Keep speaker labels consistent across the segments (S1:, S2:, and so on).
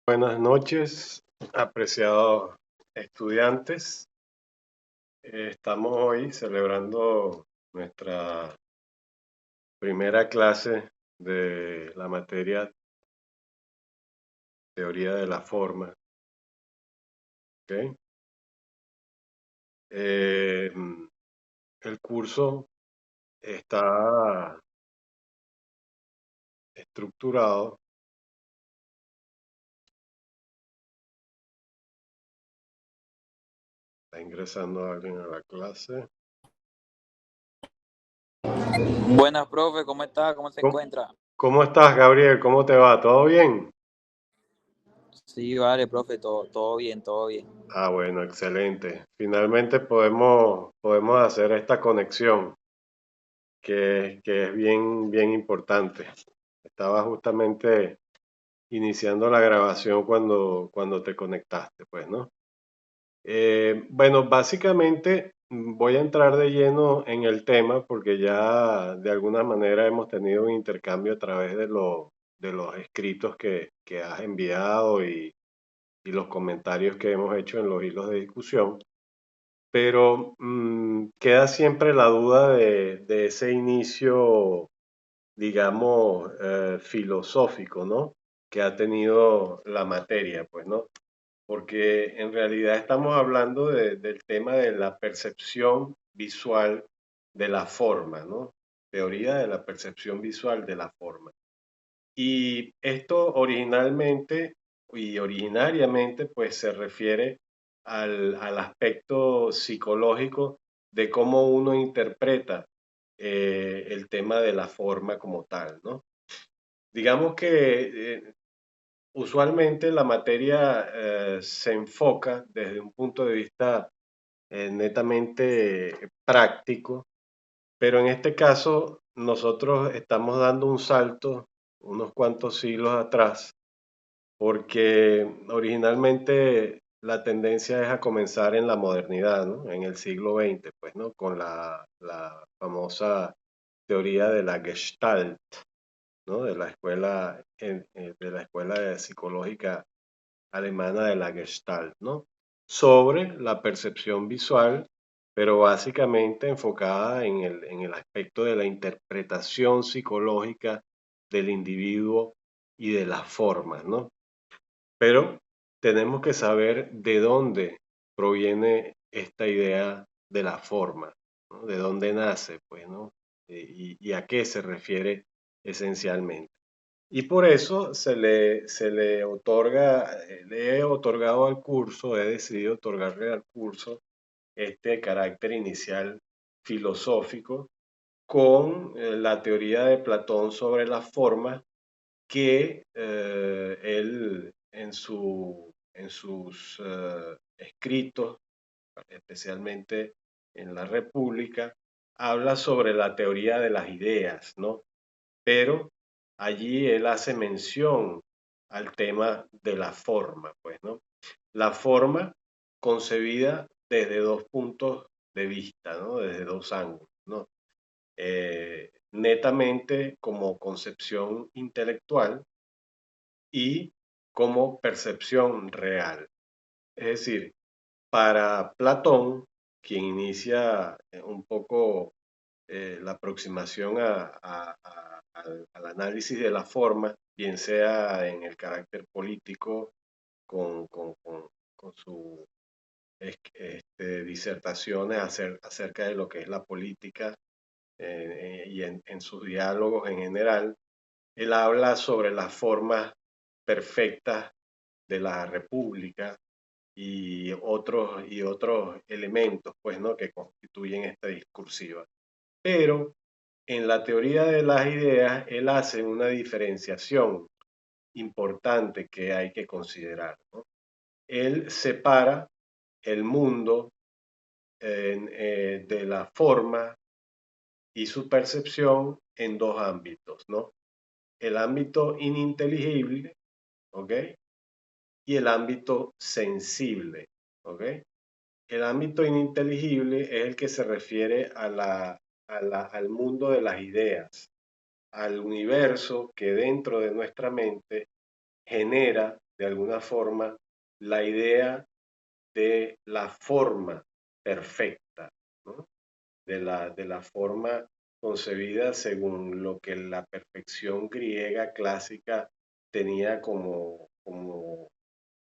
S1: Buenas noches, apreciados estudiantes. Estamos hoy celebrando nuestra primera clase de la materia Teoría de la Forma. ¿Ok? Eh, el curso está estructurado. Está ingresando alguien a la clase.
S2: Buenas, profe, ¿cómo está? ¿Cómo se
S1: ¿Cómo,
S2: encuentra?
S1: cómo estás, Gabriel? ¿Cómo te va? ¿Todo bien?
S2: Sí, vale, profe, todo bien, todo bien.
S1: Ah, bueno, excelente. Finalmente podemos hacer esta conexión que es bien importante. Estaba justamente iniciando la grabación cuando te conectaste, pues, ¿no? Bueno, básicamente voy a entrar de lleno en el tema porque ya de alguna manera hemos tenido un intercambio a través de los escritos que has enviado y los comentarios que hemos hecho en los hilos de discusión. Pero queda siempre la duda de ese inicio, digamos, filosófico, ¿no? Que ha tenido la materia, pues, ¿no? Porque en realidad estamos hablando del tema de la percepción visual de la forma, ¿no? Teoría de la percepción visual de la forma. Y esto originariamente, pues se refiere al aspecto psicológico de cómo uno interpreta el tema de la forma como tal, ¿no? Digamos que usualmente la materia se enfoca desde un punto de vista netamente práctico, pero en este caso nosotros estamos dando un salto unos cuantos siglos atrás, porque originalmente la tendencia es a comenzar en la modernidad, ¿no? En el siglo XX, pues, ¿no? Con la famosa teoría de la Gestalt, ¿no? De la escuela psicológica alemana de la Gestalt, ¿no? Sobre la percepción visual, pero básicamente enfocada en el aspecto de la interpretación psicológica del individuo y de las formas, ¿no? Pero tenemos que saber de dónde proviene esta idea de la forma, ¿no? De dónde nace, pues, ¿no? Y a qué se refiere esencialmente. Y por eso se le otorga, le he otorgado al curso, he decidido otorgarle al curso este carácter inicial filosófico con la teoría de Platón sobre la forma que él en sus escritos, especialmente en la República, habla sobre la teoría de las ideas, ¿no? Pero allí él hace mención al tema de la forma, pues, ¿no? La forma concebida desde dos puntos de vista, ¿no? Desde dos ángulos, ¿no? Netamente como concepción intelectual y como percepción real. Es decir, para Platón, quien inicia un poco la aproximación al análisis de la forma, bien sea en el carácter político con su disertaciones acerca de lo que es la política y en sus diálogos en general, él habla sobre las formas perfectas de la república y otros elementos, pues, ¿no? Que constituyen esta discursiva. Pero en la teoría de las ideas, él hace una diferenciación importante que hay que considerar, ¿no? Él separa el mundo de la forma y su percepción en dos ámbitos, ¿no? El ámbito ininteligible, ¿ok? Y el ámbito sensible, ¿ok? El ámbito ininteligible es el que se refiere al mundo de las ideas, al universo que dentro de nuestra mente genera de alguna forma la idea de la forma perfecta, ¿no? De la forma concebida según lo que la perfección griega clásica tenía como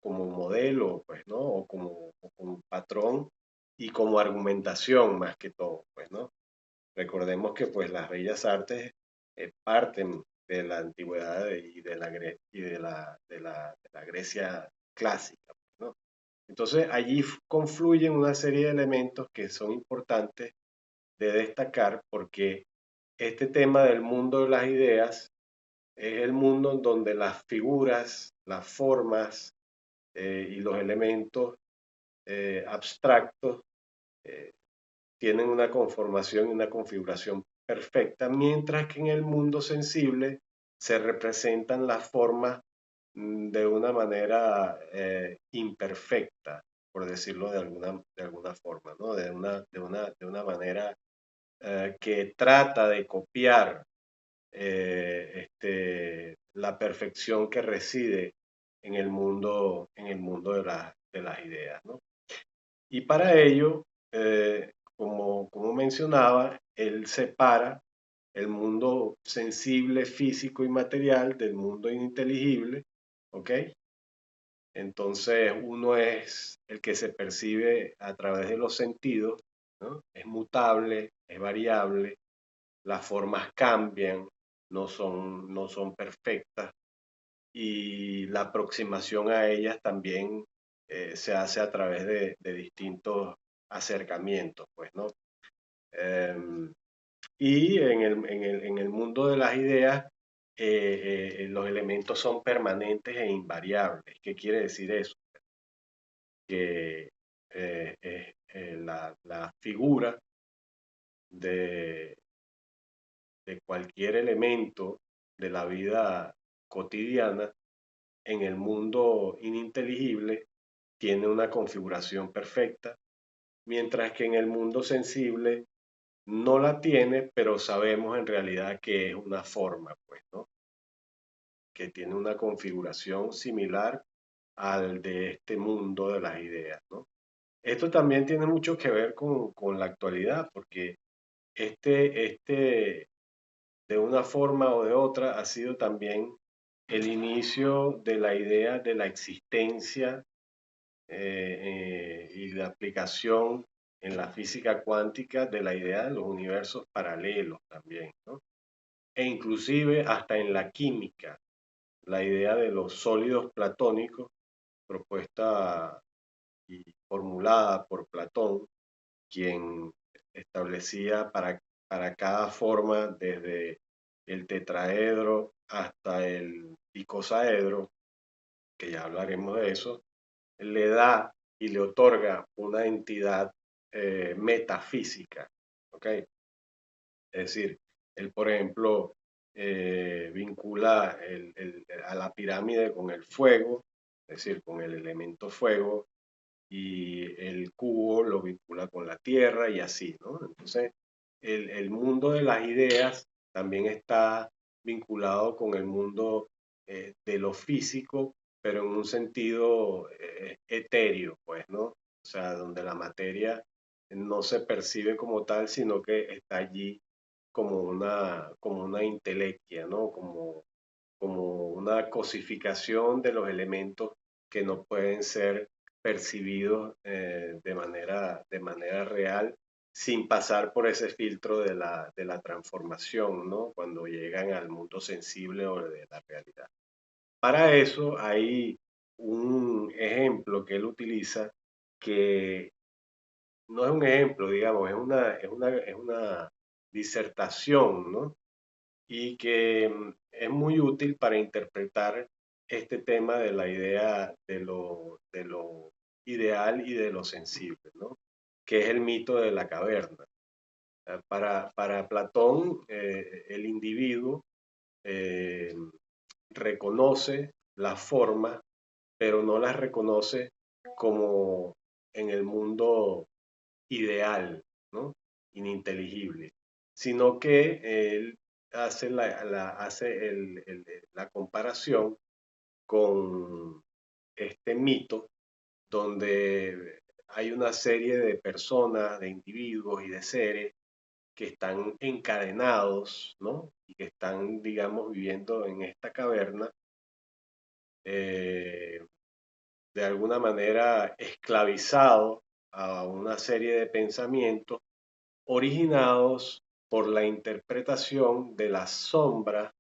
S1: modelo, pues, ¿no? O como patrón y como argumentación más que todo, pues, ¿no? Recordemos que pues las bellas artes parten de la antigüedad y de la Grecia clásica, ¿no? Entonces allí confluyen una serie de elementos que son importantes de destacar porque este tema del mundo de las ideas es el mundo en donde las figuras, las formas y los elementos abstractos eh, tienen una conformación y una configuración perfecta, mientras que en el mundo sensible se representan las formas de una manera imperfecta, por decirlo de alguna forma, ¿no? De una manera que trata de copiar la perfección que reside en el mundo de las ideas, ¿no? Y para ello, como mencionaba, él separa el mundo sensible, físico y material del mundo ininteligible, ¿ok? Entonces, uno es el que se percibe a través de los sentidos, ¿no? Es mutable, es variable, las formas cambian, no son perfectas y la aproximación a ellas también se hace a través de distintos acercamientos, pues, ¿no? Em, y en el mundo de las ideas, los elementos son permanentes e invariables. ¿Qué quiere decir eso? Que la figura de, de cualquier elemento de la vida cotidiana en el mundo ininteligible tiene una configuración perfecta, mientras que en el mundo sensible no la tiene, pero sabemos en realidad que es una forma, pues, ¿no? Que tiene una configuración similar al de este mundo de las ideas, ¿no? Esto también tiene mucho que ver con la actualidad, porque de una forma o de otra, ha sido también el inicio de la idea de la existencia y la aplicación en la física cuántica de la idea de los universos paralelos también, ¿no? E inclusive hasta en la química, la idea de los sólidos platónicos propuesta y formulada por Platón, quien establecía para cada forma, desde el tetraedro hasta el icosaedro, que ya hablaremos de eso, le da y le otorga una entidad metafísica, ¿ok? Es decir, él, por ejemplo, vincula a la pirámide con el fuego, es decir, con el elemento fuego, y el cubo lo vincula con la tierra y así, ¿no? Entonces, el mundo de las ideas también está vinculado con el mundo de lo físico, pero en un sentido etéreo, pues, ¿no? O sea, donde la materia no se percibe como tal, sino que está allí como una intelequia, ¿no? Como una cosificación de los elementos que no pueden ser percibidos de manera real sin pasar por ese filtro de la transformación, ¿no? Cuando llegan al mundo sensible o de la realidad. Para eso hay un ejemplo que él utiliza que no es un ejemplo, digamos, es una disertación, ¿no? Y que es muy útil para interpretar este tema de la idea de lo ideal y de lo sensible, ¿no? Que es el mito de la caverna. Para Platón, el individuo eh, reconoce las formas, pero no las reconoce como en el mundo ideal, ¿no? Ininteligible, sino que él hace la comparación con este mito donde hay una serie de personas, de individuos y de seres que están encadenados, ¿no? Y que están, digamos, viviendo en esta caverna, eh, de alguna manera esclavizados a una serie de pensamientos originados por la interpretación de las sombras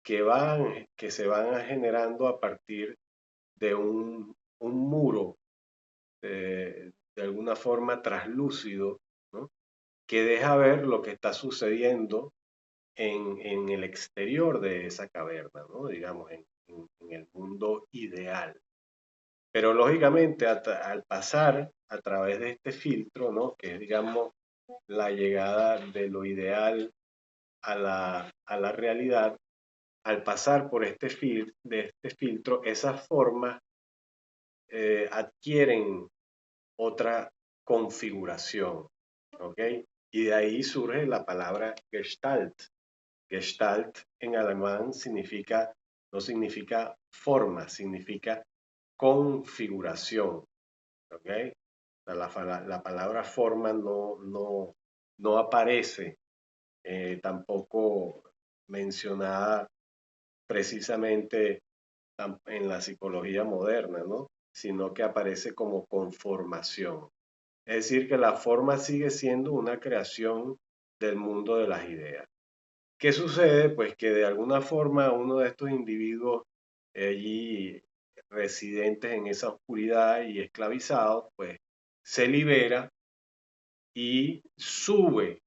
S1: que se van generando a partir de un muro de alguna forma traslúcido, ¿no? Que deja ver lo que está sucediendo en el exterior de esa caverna, ¿no? Digamos, en el mundo ideal. Pero lógicamente al pasar a través de este filtro, ¿no? Que es, digamos, la llegada de lo ideal a la realidad, al pasar por de este filtro, esas formas adquieren otra configuración, ¿ok? Y de ahí surge la palabra Gestalt. Gestalt en alemán significa, no significa forma, significa configuración, ¿ok? La palabra forma no aparece tampoco mencionada precisamente en la psicología moderna, ¿no? Sino que aparece como conformación. Es decir, que la forma sigue siendo una creación del mundo de las ideas. ¿Qué sucede? Pues que de alguna forma uno de estos individuos allí residentes en esa oscuridad y esclavizados, pues se libera y sube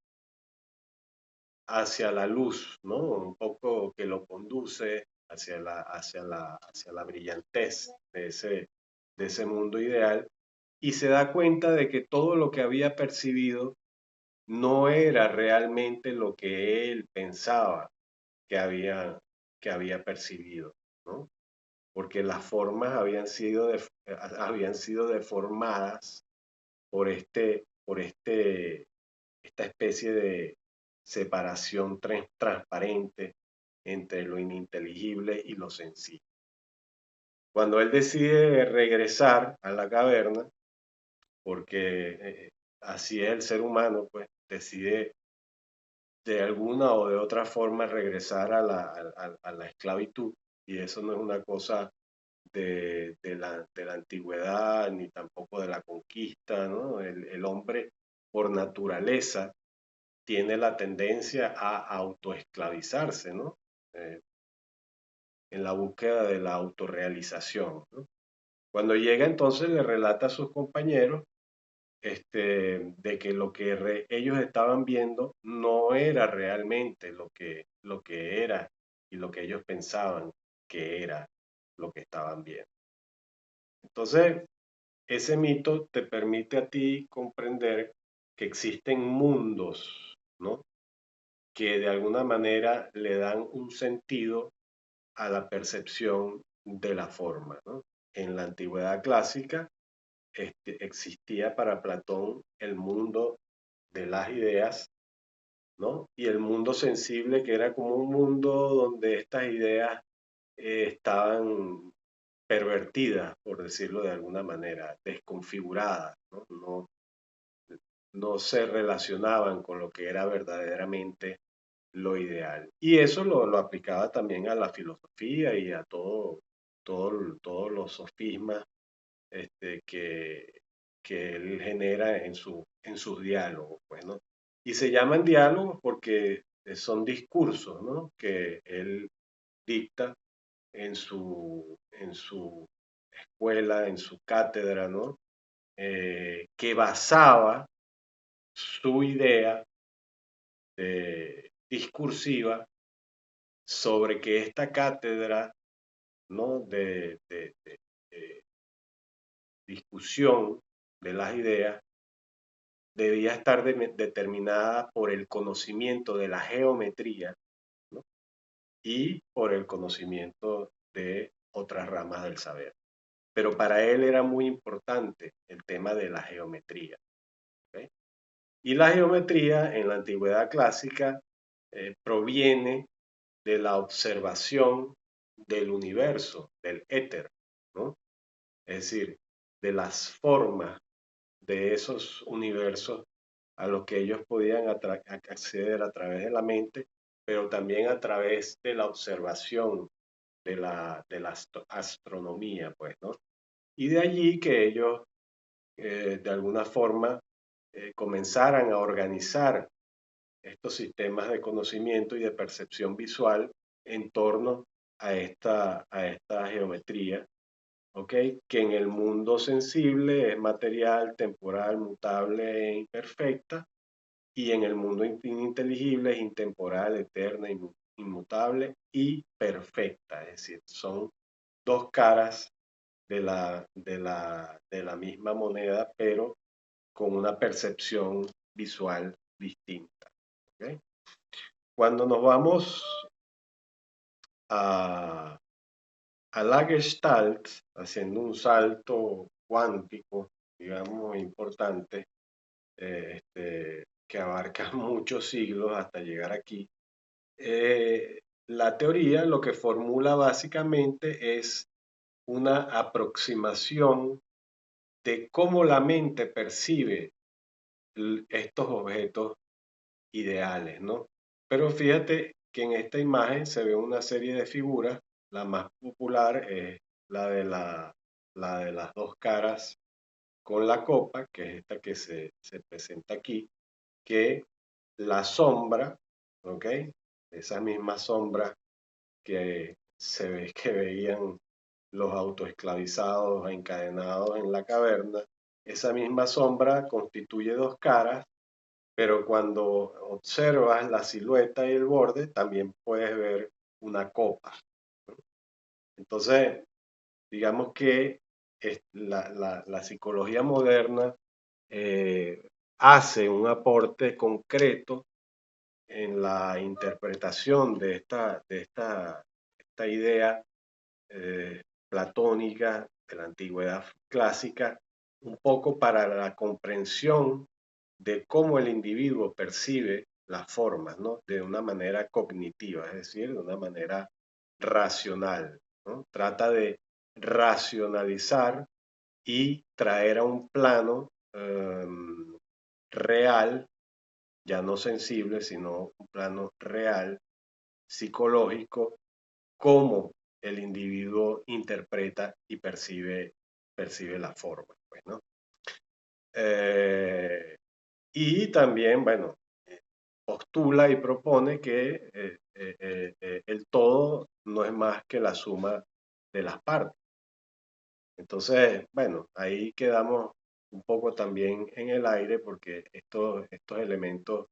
S1: hacia la luz, ¿no? Un poco que lo conduce hacia la brillantez de ese mundo ideal y se da cuenta de que todo lo que había percibido no era realmente lo que él pensaba que que había percibido, ¿no? Porque las formas habían sido deformadas esta especie de separación transparente entre lo ininteligible y lo sensible. Cuando él decide regresar a la caverna, porque así es el ser humano, pues decide de alguna o de otra forma regresar a la esclavitud, y eso no es una cosa de la antigüedad ni tampoco de la conquista, ¿no? El hombre por naturaleza tiene la tendencia a autoesclavizarse, ¿no? Eh, en la búsqueda de la autorrealización, ¿no? Cuando llega entonces le relata a sus compañeros de que lo que ellos estaban viendo no era realmente lo que era y lo que ellos pensaban que era lo que estaban viendo. Entonces, ese mito te permite a ti comprender que existen mundos, ¿no? Que de alguna manera le dan un sentido a la percepción de la forma, ¿no? En la antigüedad clásica existía para Platón el mundo de las ideas, ¿no? Y el mundo sensible, que era como un mundo donde estas ideas estaban pervertidas, por decirlo de alguna manera, desconfiguradas, ¿no? No se relacionaban con lo que era verdaderamente lo ideal. Y eso lo aplicaba también a la filosofía y a todos los sofismas que él genera en sus diálogos, pues, ¿no? Y se llaman diálogos porque son discursos, ¿no? Que él dicta en su escuela, en su cátedra, ¿no? Que basaba su idea discursiva sobre que esta cátedra, ¿no? De discusión de las ideas debía estar determinada por el conocimiento de la geometría, ¿no? Y por el conocimiento de otras ramas del saber. Pero para él era muy importante el tema de la geometría. ¿Okay? Y la geometría en la antigüedad clásica proviene de la observación del universo, del éter, ¿no? es decir, de las formas de esos universos a los que ellos podían acceder a través de la mente, pero también a través de la observación de la astronomía, pues, ¿no? Y de allí que ellos, de alguna forma, comenzaran a organizar estos sistemas de conocimiento y de percepción visual en torno a esta geometría, ¿ok? Que en el mundo sensible es material, temporal, mutable e imperfecta, y en el mundo inteligible es intemporal, eterna, inmutable y perfecta. Es decir, son dos caras de la misma moneda, pero con una percepción visual distinta. ¿Ok? Cuando nos vamos a, a la Gestalt, haciendo un salto cuántico, digamos, importante, que abarca muchos siglos hasta llegar aquí, la teoría lo que formula básicamente es una aproximación de cómo la mente percibe estos objetos ideales, ¿no? Pero fíjate que en esta imagen se ve una serie de figuras. La más popular es la de las dos caras con la copa, que es esta que se presenta aquí, que la sombra, ¿ok? Esa misma sombra que se ve que veían los autoesclavizados encadenados en la caverna, esa misma sombra constituye dos caras, pero cuando observas la silueta y el borde, también puedes ver una copa. Entonces, digamos que la psicología moderna hace un aporte concreto en la interpretación de esta idea platónica de la antigüedad clásica, un poco para la comprensión de cómo el individuo percibe las formas, ¿no? De una manera cognitiva, es decir, de una manera racional, ¿no? Trata de racionalizar y traer a un plano real, ya no sensible, sino un plano real, psicológico, cómo el individuo interpreta y percibe la forma, pues, ¿no? Eh, y también, bueno, postula y propone que el todo no es más que la suma de las partes. Entonces, bueno, ahí quedamos un poco también en el aire porque estos elementos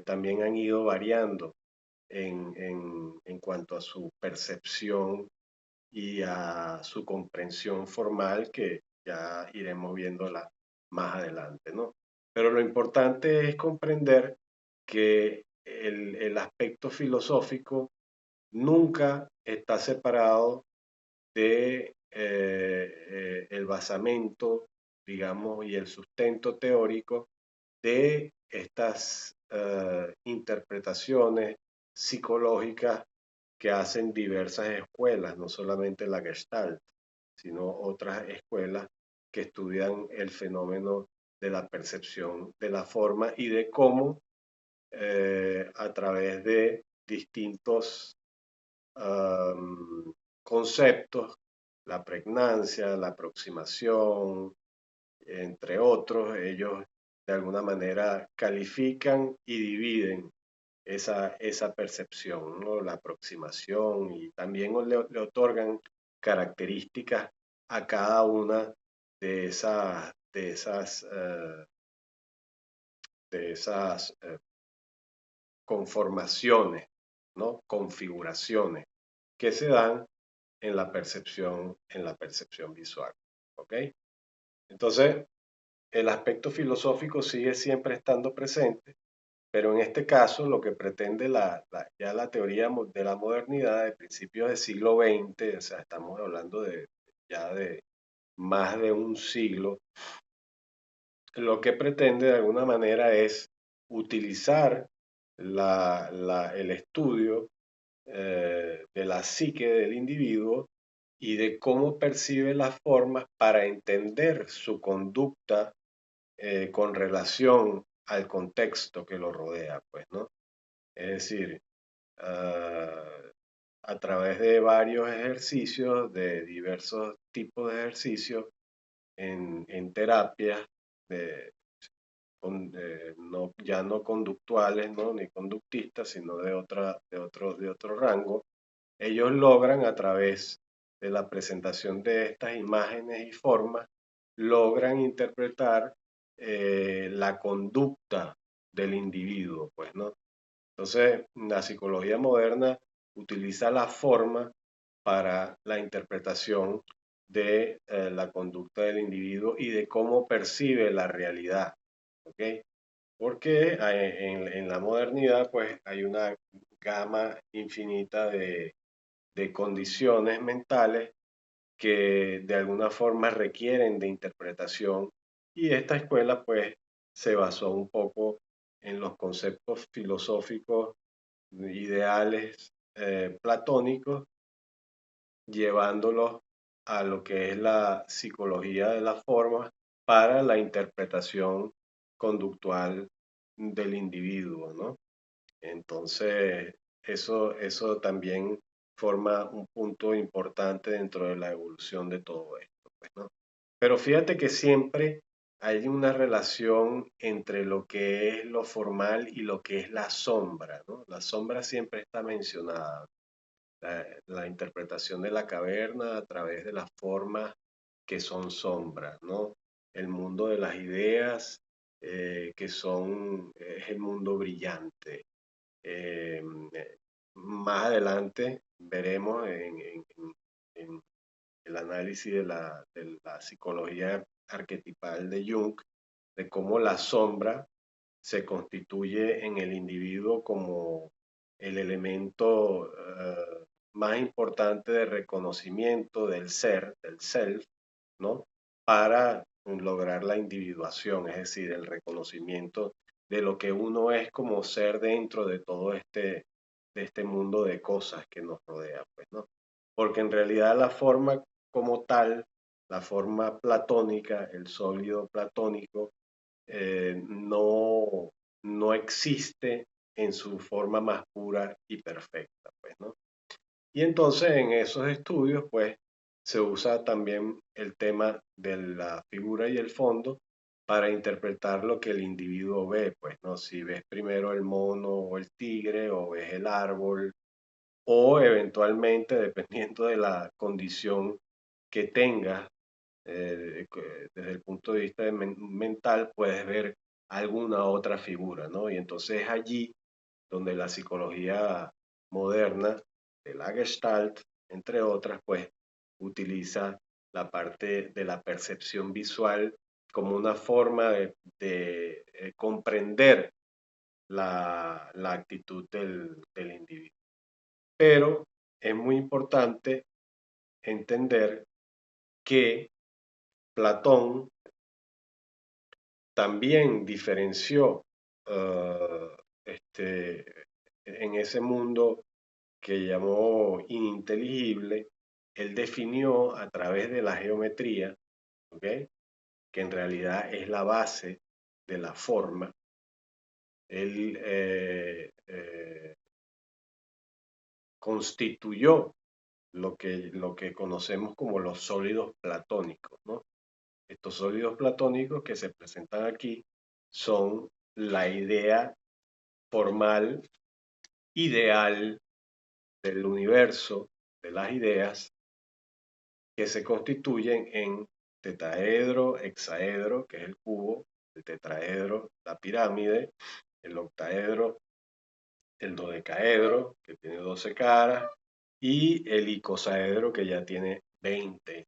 S1: también han ido variando en cuanto a su percepción y a su comprensión formal, que ya iremos viéndola más adelante, ¿no? Pero lo importante es comprender que el aspecto filosófico nunca está separado de el basamento, digamos, y el sustento teórico de estas interpretaciones psicológicas que hacen diversas escuelas, no solamente la Gestalt, sino otras escuelas que estudian el fenómeno de la percepción de la forma y de cómo a través de distintos conceptos, la pregnancia, la aproximación, entre otros, ellos de alguna manera califican y dividen esa percepción, ¿no? La aproximación, y también le otorgan características a cada una de esas conformaciones, ¿no? Configuraciones que se dan en la percepción visual. ¿Ok? Entonces, el aspecto filosófico sigue siempre estando presente, pero en este caso lo que pretende ya la teoría de la modernidad de principios del siglo XX, o sea, estamos hablando ya de más de un siglo, lo que pretende de alguna manera es utilizar el estudio de la psique del individuo y de cómo percibe las formas para entender su conducta con relación al contexto que lo rodea, pues, ¿no? Es decir, ah, a través de varios ejercicios, de diversos tipos de ejercicios, en terapias, de, no, ya no conductuales, ¿no? Ni conductistas, sino de otro rango, ellos logran a través de la presentación de estas imágenes y formas, logran interpretar la conducta del individuo, pues, ¿no? Entonces, la psicología moderna utiliza la forma para la interpretación de la conducta del individuo y de cómo percibe la realidad, ¿ok? Porque en la modernidad, pues, hay una gama infinita de condiciones mentales que de alguna forma requieren de interpretación y esta escuela pues se basó un poco en los conceptos filosóficos ideales platónicos, llevándolos a lo que es la psicología de la forma para la interpretación conductual del individuo, ¿no? Entonces, eso también forma un punto importante dentro de la evolución de todo esto, pues, ¿no? Pero fíjate que siempre hay una relación entre lo que es lo formal y lo que es la sombra, ¿no? La sombra siempre está mencionada, la interpretación de la caverna a través de las formas que son sombras, ¿no? El mundo de las ideas, es el mundo brillante. Eh, Más adelante veremos en el análisis de la psicología arquetipal de Jung, de cómo la sombra se constituye en el individuo como el elemento más importante de reconocimiento del ser, del self, ¿no? Para lograr la individuación, es decir, el reconocimiento de lo que uno es como ser dentro de todo de este mundo de cosas que nos rodea, pues, ¿no? Porque en realidad la forma como tal, la forma platónica, el sólido platónico, no existe en su forma más pura y perfecta, pues, ¿no? Y entonces en esos estudios, pues, se usa también el tema de la figura y el fondo para interpretar lo que el individuo ve, pues, ¿no? Si ves primero el mono o el tigre, o ves el árbol, o eventualmente, dependiendo de la condición que tengas, desde el punto de vista mental, puedes ver alguna otra figura, ¿no? Y entonces es allí donde la psicología moderna, de la Gestalt, entre otras, pues utiliza la parte de la percepción visual como una forma de comprender la actitud del individuo. Pero es muy importante entender que Platón también diferenció este, en ese mundo que llamó ininteligible, él definió a través de la geometría, ¿ok? Que en realidad es la base de la forma. Él constituyó lo que conocemos como los sólidos platónicos, ¿no? Estos sólidos platónicos que se presentan aquí son la idea formal, ideal del universo, de las ideas, que se constituyen en tetraedro, hexaedro, que es el cubo, el tetraedro, la pirámide, el octaedro, el dodecaedro, que tiene 12 caras, y el icosaedro, que ya tiene 20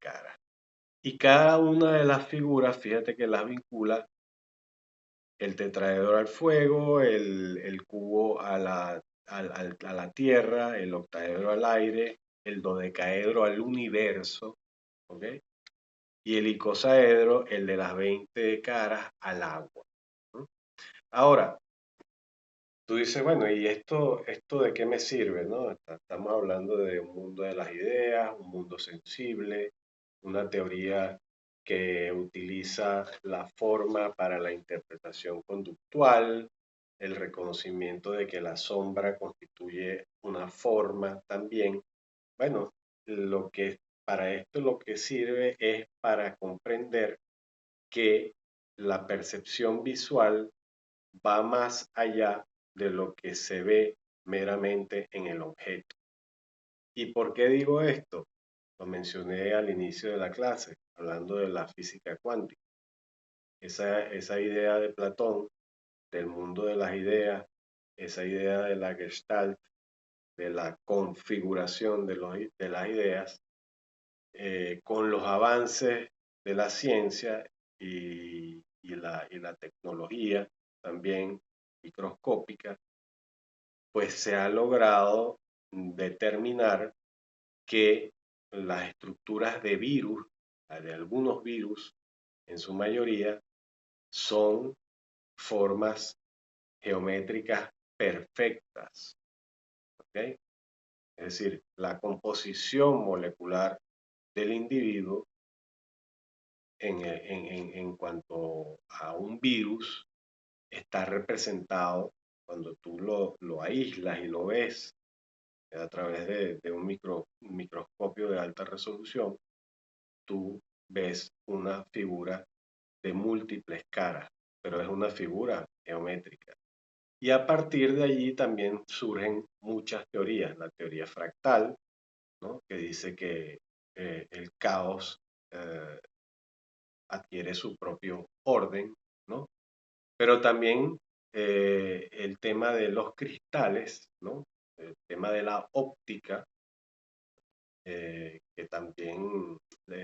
S1: caras. Y cada una de las figuras, fíjate que las vincula el tetraedro al fuego, el cubo a la tierra, el octaedro al aire, el dodecaedro al universo, ¿ok? Y el icosaedro, el de las 20 caras, al agua, ¿no? Ahora, tú dices, bueno, ¿y esto de qué me sirve, no? Estamos hablando de un mundo de las ideas, un mundo sensible, una teoría que utiliza la forma para la interpretación conductual, el reconocimiento de que la sombra constituye una forma también. Bueno, lo que para esto lo que sirve es para comprender que la percepción visual va más allá de lo que se ve meramente en el objeto. ¿Y por qué digo esto? Lo mencioné al inicio de la clase, hablando de la física cuántica. Esa idea de Platón, del mundo de las ideas, esa idea de la gestalt, de la configuración de las ideas, con los avances de la ciencia y la tecnología también microscópica, pues se ha logrado determinar que las estructuras de virus, de algunos virus, en su mayoría, son formas geométricas perfectas. ¿Ok? Es decir, la composición molecular del individuo en cuanto a un virus está representado cuando tú lo aíslas y lo ves a través de un microscopio de alta resolución, tú ves una figura de múltiples caras, pero es una figura geométrica. Y a partir de allí también surgen muchas teorías. La teoría fractal, ¿no? Que dice que el caos eh, adquiere su propio orden, ¿no? Pero también el tema de los cristales, ¿no? El tema de la óptica, que también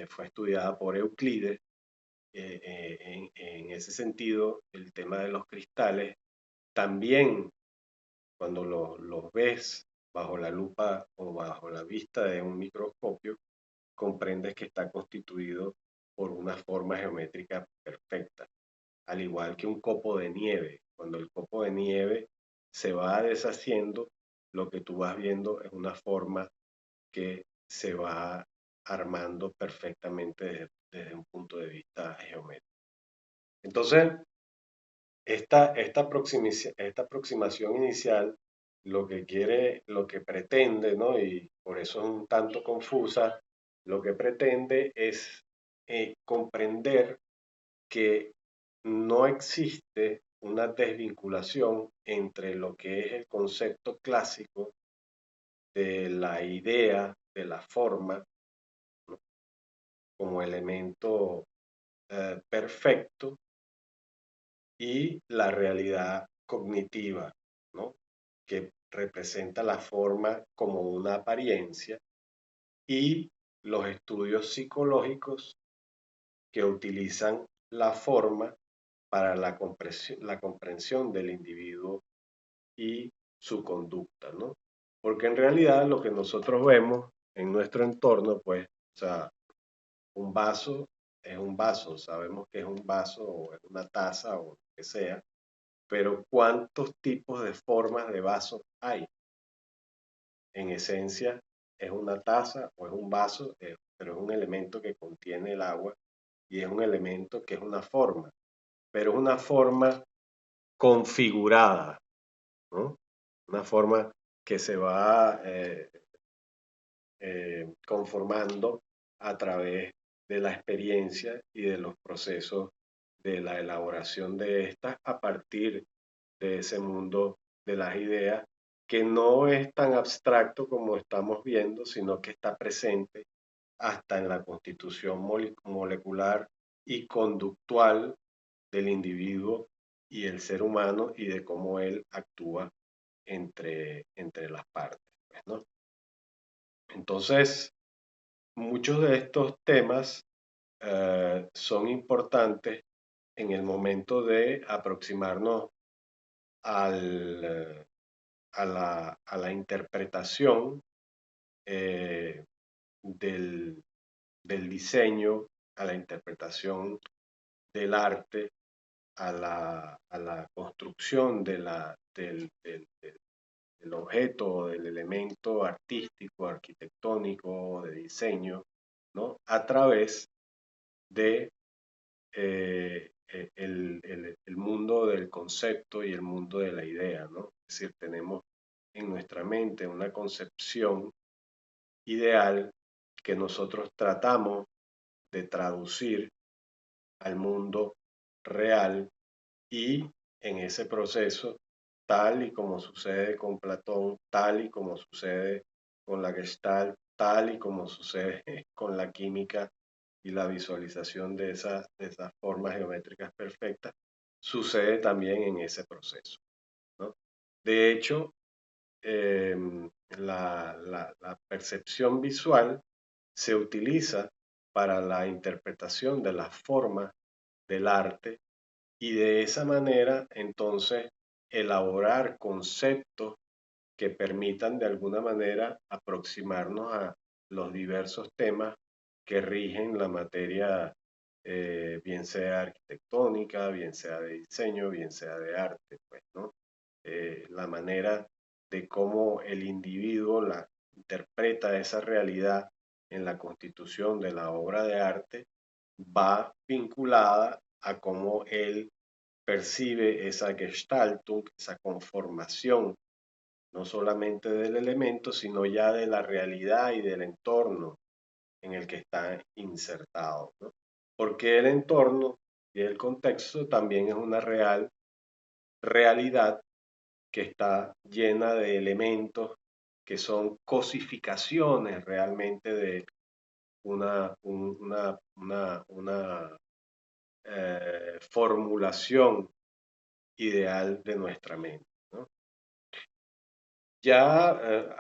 S1: fue estudiada por Euclides. En ese sentido, el tema de los cristales, también cuando los ves bajo la lupa o bajo la vista de un microscopio, comprendes que está constituido por una forma geométrica perfecta, al igual que un copo de nieve. Cuando el copo de nieve se va deshaciendo, lo que tú vas viendo es una forma que se va armando perfectamente desde un punto de vista geométrico. Entonces, esta aproximación inicial lo que quiere, lo que pretende, ¿no? Y por eso es un tanto confusa, lo que pretende es comprender que no existe una desvinculación entre lo que es el concepto clásico de la idea, de la forma, ¿no? Como elemento perfecto y la realidad cognitiva, ¿no? Que representa la forma como una apariencia y los estudios psicológicos que utilizan la forma para la comprensión del individuo y su conducta, ¿no? Porque en realidad lo que nosotros vemos en nuestro entorno, pues, o sea, un vaso es un vaso, sabemos que es un vaso o es una taza o lo que sea, pero ¿cuántos tipos de formas de vasos hay? En esencia, es una taza o es un vaso, pero es un elemento que contiene el agua y es un elemento que es una forma, pero es una forma configurada, ¿no? Una forma que se va conformando a través de la experiencia y de los procesos de la elaboración de estas a partir de ese mundo de las ideas, que no es tan abstracto como estamos viendo, sino que está presente hasta en la constitución molecular y conductual del individuo y el ser humano y de cómo él actúa entre las partes, pues, ¿no? Entonces, muchos de estos temas son importantes en el momento de aproximarnos al, a la interpretación eh, del, del diseño, a la interpretación del arte, a la construcción del objeto o del elemento artístico, arquitectónico, de diseño, ¿no? A través de el mundo del concepto y el mundo de la idea, ¿no? Es decir, tenemos en nuestra mente una concepción ideal que nosotros tratamos de traducir al mundo real y en ese proceso, tal y como sucede con Platón, tal y como sucede con la Gestalt, tal y como sucede con la química y la visualización de esas formas geométricas perfectas, sucede también en ese proceso, ¿no? De hecho, eh, la percepción visual se utiliza para la interpretación de las formas del arte y de esa manera entonces elaborar conceptos que permitan de alguna manera aproximarnos a los diversos temas que rigen la materia, bien sea arquitectónica, bien sea de diseño, bien sea de arte, pues, ¿no? La manera de cómo el individuo interpreta esa realidad en la constitución de la obra de arte va vinculada a cómo él percibe esa Gestaltung, esa conformación, no solamente del elemento, sino ya de la realidad y del entorno en el que está insertado, ¿no? Porque el entorno y el contexto también es una realidad que está llena de elementos que son cosificaciones realmente de una formulación ideal de nuestra mente, ¿no? Ya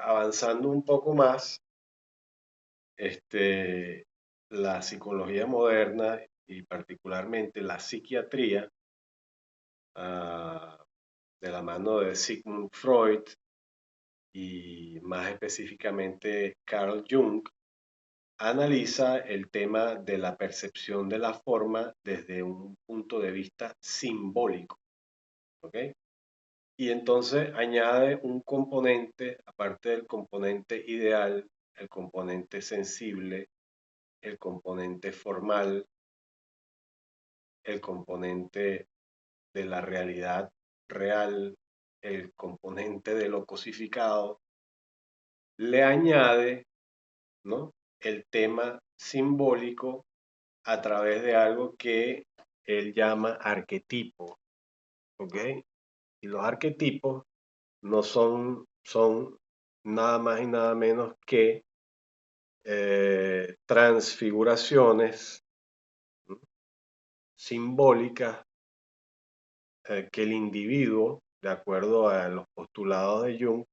S1: avanzando un poco más, la psicología moderna y particularmente la psiquiatría, ah, de la mano de Sigmund Freud y más específicamente Carl Jung, analiza el tema de la percepción de la forma desde un punto de vista simbólico, ¿ok? Y entonces añade un componente, aparte del componente ideal, el componente sensible, el componente formal, el componente de la realidad real, el componente de lo cosificado, le añade, ¿no?, el tema simbólico a través de algo que él llama arquetipo, ¿ok? Y los arquetipos no son nada más y nada menos que transfiguraciones, ¿no?, simbólicas, que el individuo, de acuerdo a los postulados de Jung,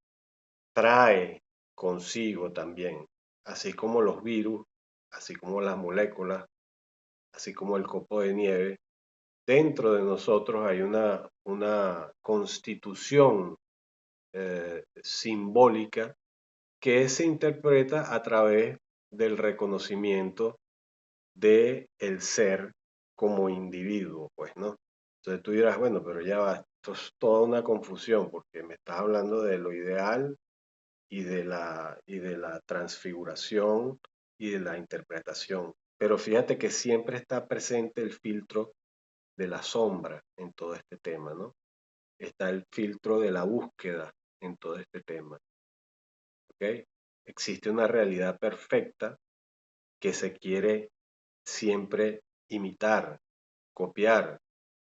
S1: trae consigo también, así como los virus, así como las moléculas, así como el copo de nieve. Dentro de nosotros hay una constitución simbólica que se interpreta a través del reconocimiento de el ser como individuo, pues, ¿no? Entonces tú dirás, bueno, pero ya va, esto es toda una confusión porque me estás hablando de lo ideal y de la transfiguración y de la interpretación. Pero fíjate que siempre está presente el filtro de la sombra en todo este tema, ¿no? Está el filtro de la búsqueda en todo este tema, ¿ok? Existe una realidad perfecta que se quiere siempre imitar, copiar.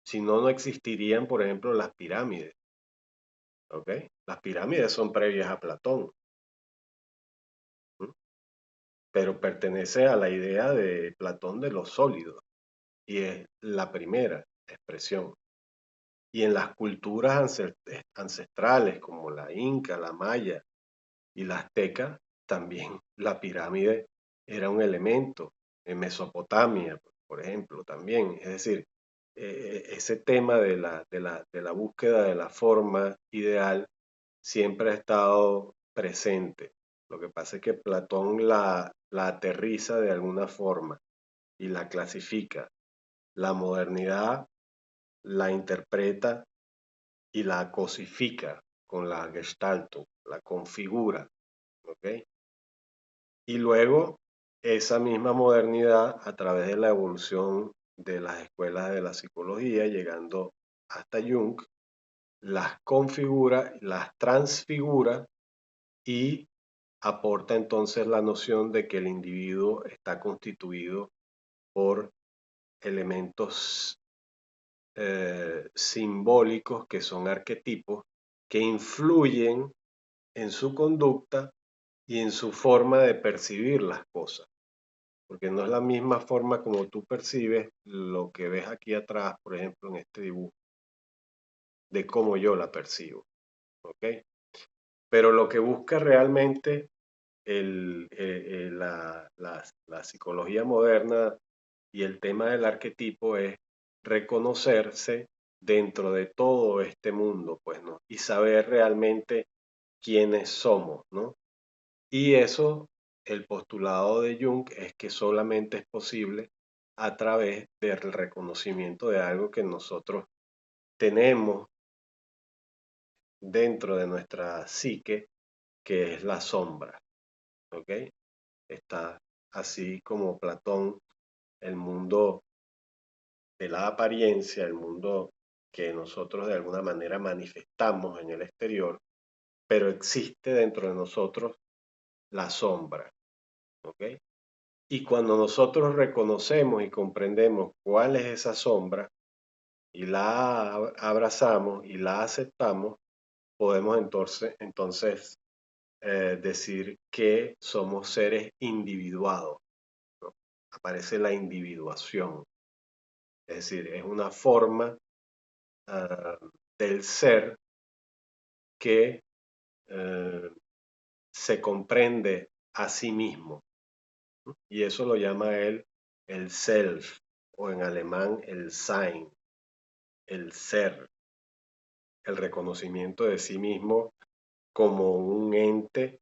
S1: Si no, no existirían, por ejemplo, las pirámides, ¿ok? Las pirámides son previas a Platón, ¿m? Pero pertenece a la idea de Platón de lo sólido y es la primera expresión. Y en las culturas ancestrales como la inca, la maya y la azteca, también la pirámide era un elemento. En Mesopotamia, por ejemplo, también. Es decir, ese tema de la búsqueda de la forma ideal siempre ha estado presente. Lo que pasa es que Platón la aterriza de alguna forma y la clasifica. La modernidad la interpreta y la cosifica con la Gestaltung, la configura, ¿ok? Y luego esa misma modernidad a través de la evolución de las escuelas de la psicología, llegando hasta Jung, las configura, las transfigura y aporta entonces la noción de que el individuo está constituido por elementos simbólicos que son arquetipos que influyen en su conducta y en su forma de percibir las cosas. Porque no es la misma forma como tú percibes lo que ves aquí atrás, por ejemplo, en este dibujo, de cómo yo la percibo, ¿ok? Pero lo que busca realmente la psicología moderna y el tema del arquetipo es reconocerse dentro de todo este mundo, pues, ¿no? Y saber realmente quiénes somos, ¿no? Y eso, el postulado de Jung es que solamente es posible a través del reconocimiento de algo que nosotros tenemos dentro de nuestra psique, que es la sombra, ¿ok? Está así como Platón, el mundo de la apariencia, el mundo que nosotros de alguna manera manifestamos en el exterior, pero existe dentro de nosotros la sombra, ¿ok? Y cuando nosotros reconocemos y comprendemos cuál es esa sombra y la abrazamos y la aceptamos, podemos entonces decir que somos seres individuados, ¿no? Aparece la individuación, es decir, es una forma del ser que eh, se comprende a sí mismo, ¿no? Y eso lo llama él el self, o en alemán el Sein, el ser, el reconocimiento de sí mismo como un ente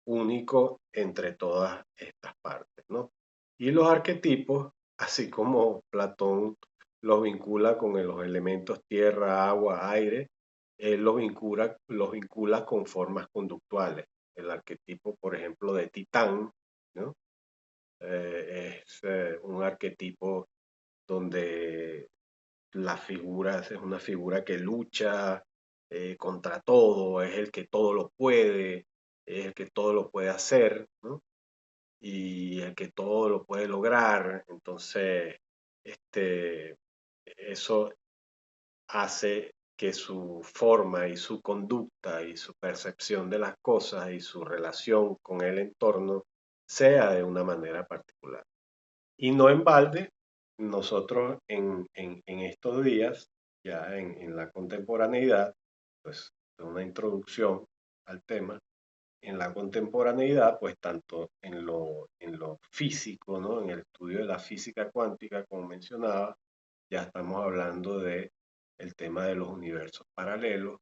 S1: único entre todas estas partes, ¿no? Y los arquetipos, así como Platón los vincula con los elementos tierra, agua, aire, él los vincula con formas conductuales. El arquetipo, por ejemplo, de Titán, ¿no? Es un arquetipo donde la figura es una figura que lucha contra todo, es el que todo lo puede, es el que todo lo puede hacer, ¿no? Y el que todo lo puede lograr. Entonces, eso hace que su forma y su conducta y su percepción de las cosas y su relación con el entorno sea de una manera particular. Y no en balde, nosotros en estos días, ya en la contemporaneidad, pues una introducción al tema, en la contemporaneidad, pues tanto en lo físico, ¿no? En el estudio de la física cuántica, como mencionaba, ya estamos hablando de el tema de los universos paralelos.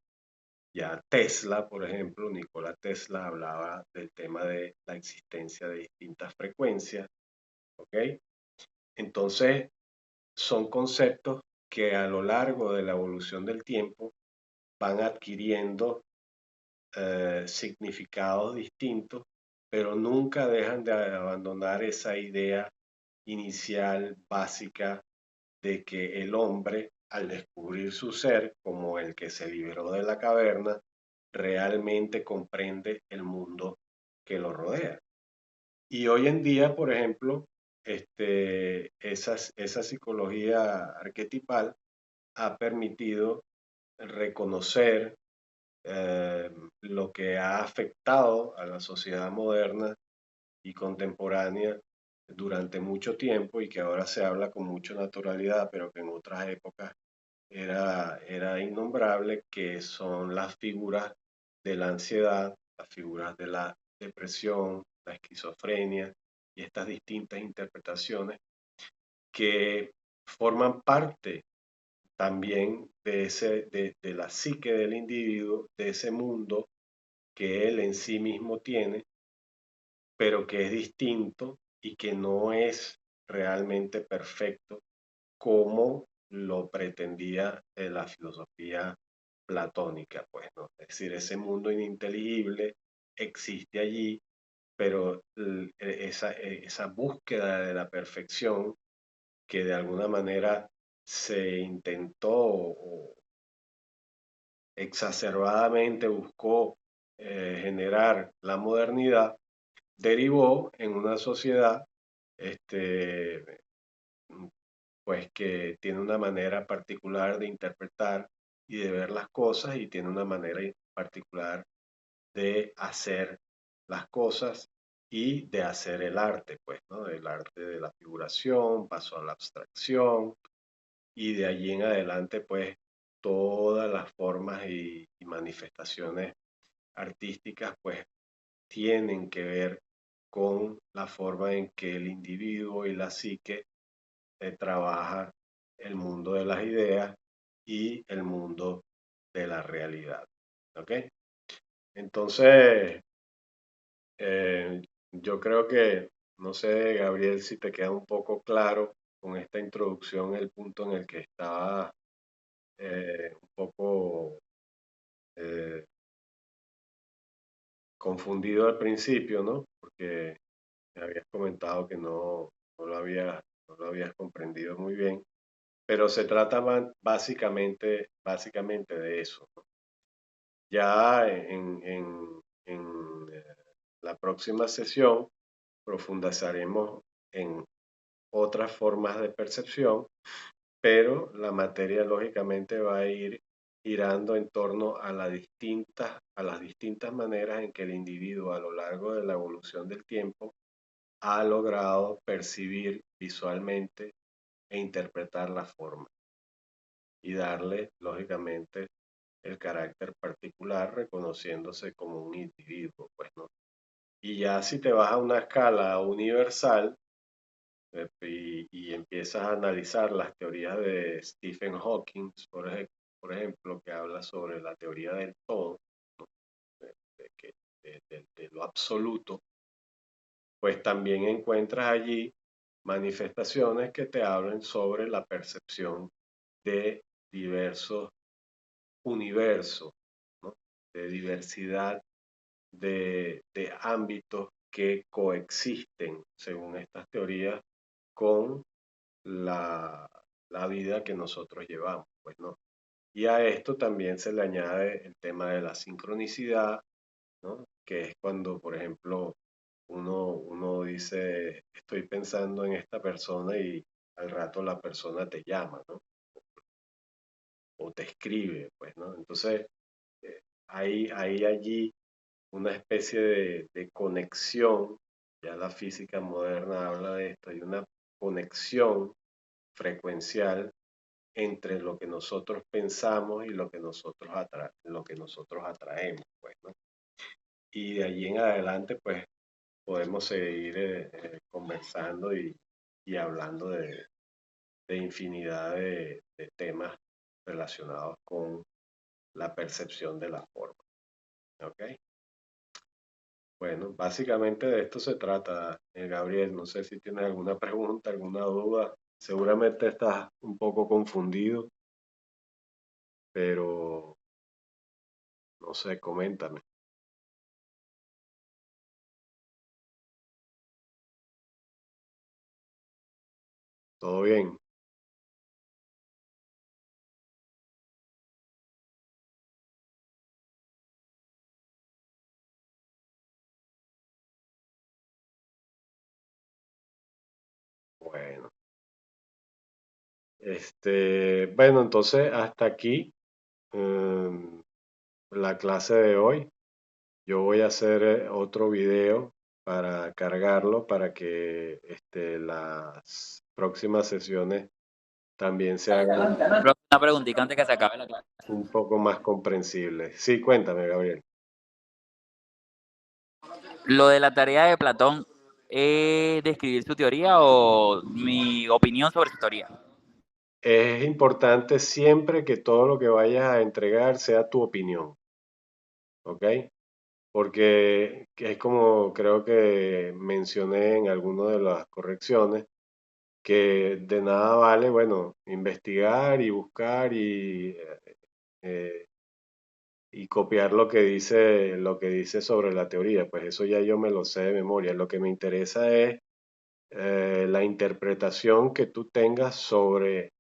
S1: Ya Tesla, por ejemplo, Nikola Tesla hablaba del tema de la existencia de distintas frecuencias, ¿ok? Entonces, son conceptos que a lo largo de la evolución del tiempo van adquiriendo significados distintos, pero nunca dejan de abandonar esa idea inicial, básica, de que el hombre, al descubrir su ser como el que se liberó de la caverna, realmente comprende el mundo que lo rodea. Y hoy en día, por ejemplo, esa psicología arquetipal ha permitido reconocer lo que ha afectado a la sociedad moderna y contemporánea durante mucho tiempo y que ahora se habla con mucha naturalidad, pero que en otras épocas era innombrable, que son las figuras de la ansiedad, las figuras de la depresión, la esquizofrenia y estas distintas interpretaciones que forman parte también de la psique del individuo, de ese mundo que él en sí mismo tiene, pero que es distinto y que no es realmente perfecto como lo pretendía la filosofía platónica, pues, ¿no? Es decir, ese mundo ininteligible existe allí, pero esa búsqueda de la perfección que de alguna manera se intentó o exacerbadamente buscó generar la modernidad, derivó en una sociedad este, pues que tiene una manera particular de interpretar y de ver las cosas y tiene una manera particular de hacer las cosas y de hacer el arte, pues, ¿no? El arte de la figuración, pasó a la abstracción y de allí en adelante, pues, todas las formas y manifestaciones artísticas, pues, tienen que ver con la forma en que el individuo y la psique trabaja el mundo de las ideas y el mundo de la realidad. ¿Ok? Entonces, yo creo que, no sé, Gabriel, si te queda un poco claro con esta introducción el punto en el que estaba un poco eh, confundido al principio, ¿no? Porque me habías comentado que no lo habías comprendido muy bien, pero se trata básicamente de eso, ¿no? Ya en la próxima sesión profundizaremos en otras formas de percepción, pero la materia lógicamente va a ir girando en torno a a las distintas maneras en que el individuo a lo largo de la evolución del tiempo ha logrado percibir visualmente e interpretar la forma y darle, lógicamente, el carácter particular reconociéndose como un individuo, pues, ¿no? Y ya si te vas a una escala universal y empiezas a analizar las teorías de Stephen Hawking, por ejemplo, que habla sobre la teoría del todo, de, que- de lo absoluto, pues también encuentras allí manifestaciones que te hablan sobre la percepción de diversos universos, ¿no? De diversidad de ámbitos que coexisten, según estas teorías, con la, la vida que nosotros llevamos, pues, ¿no? Y a esto también se le añade el tema de la sincronicidad, ¿no? Que es cuando, por ejemplo, uno dice, estoy pensando en esta persona y al rato la persona te llama, ¿no? O te escribe, pues, ¿no? Entonces, eh, hay allí una especie de conexión, ya la física moderna habla de esto, hay una conexión frecuencial entre lo que nosotros pensamos y lo que nosotros atraemos, pues, ¿no? Y de allí en adelante, pues, podemos seguir conversando y hablando de infinidad de temas relacionados con la percepción de la forma, ¿ok? Bueno, básicamente de esto se trata, Gabriel. No sé si tienes alguna pregunta, alguna duda. Seguramente estás un poco confundido, pero no sé, coméntame. ¿Todo bien? Bueno, bueno, entonces hasta aquí em, la clase de hoy. Yo voy a hacer otro video para cargarlo para que las próximas sesiones también se hagan
S2: Una preguntita antes que se acabe la clase.
S1: un poco más comprensibles. Sí, cuéntame, Gabriel.
S2: Lo de la tarea de Platón es describir su teoría o mi opinión sobre su teoría.
S1: Es importante siempre que todo lo que vayas a entregar sea tu opinión, ¿ok? Porque es como creo que mencioné en alguna de las correcciones, que de nada vale, bueno, investigar y buscar y y copiar lo que dice sobre la teoría. Pues eso ya yo me lo sé de memoria. Lo que me interesa es la interpretación que tú tengas sobre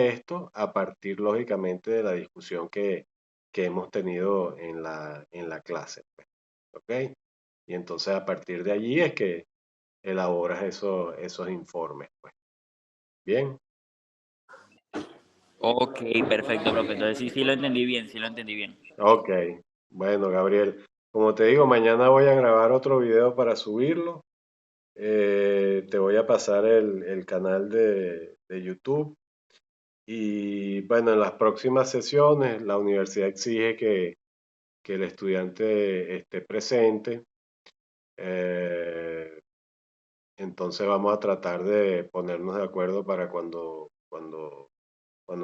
S1: esto a partir, lógicamente, de la discusión que hemos tenido en la clase. Pues, ¿ok? Y entonces a partir de allí es que elaboras esos informes. Pues. Bien,
S2: Ok, perfecto, profe. Entonces sí, sí lo entendí bien, sí lo entendí bien.
S1: ok. Bueno, Gabriel, como te digo, mañana voy a grabar otro video para subirlo. Te voy a pasar el canal de YouTube. Y bueno, en las próximas sesiones la universidad exige que el estudiante esté presente. Eh, entonces vamos a tratar de ponernos de acuerdo para cuando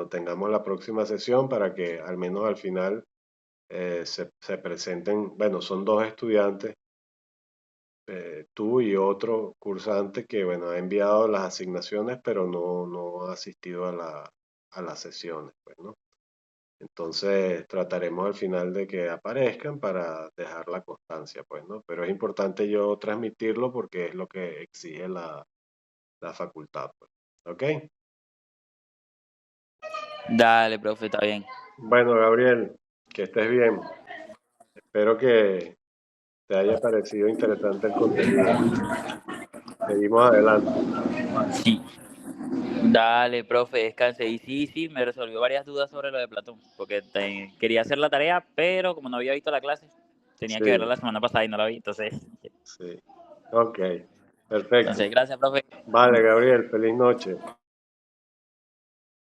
S1: tengamos la próxima sesión, para que al menos al final se presenten, bueno, son dos estudiantes, tú y otro cursante que, bueno, ha enviado las asignaciones, pero no ha asistido a las sesiones, pues, ¿no? Entonces trataremos al final de que aparezcan para dejar la constancia, pues, ¿no? Pero es importante yo transmitirlo porque es lo que exige la facultad, pues. ¿Ok?
S2: Dale, profe, está bien.
S1: Bueno, Gabriel, que estés bien. Espero que te haya parecido interesante el contenido. Seguimos adelante.
S2: Sí. Dale, profe, descanse. Y sí, sí, me resolvió varias dudas sobre lo de Platón, porque quería hacer la tarea, pero como no había visto la clase, tenía que verla
S1: Sí,
S2: la semana pasada y no la vi.
S1: sí. Ok, perfecto.
S2: Entonces gracias, profe.
S1: Vale, Gabriel, feliz noche.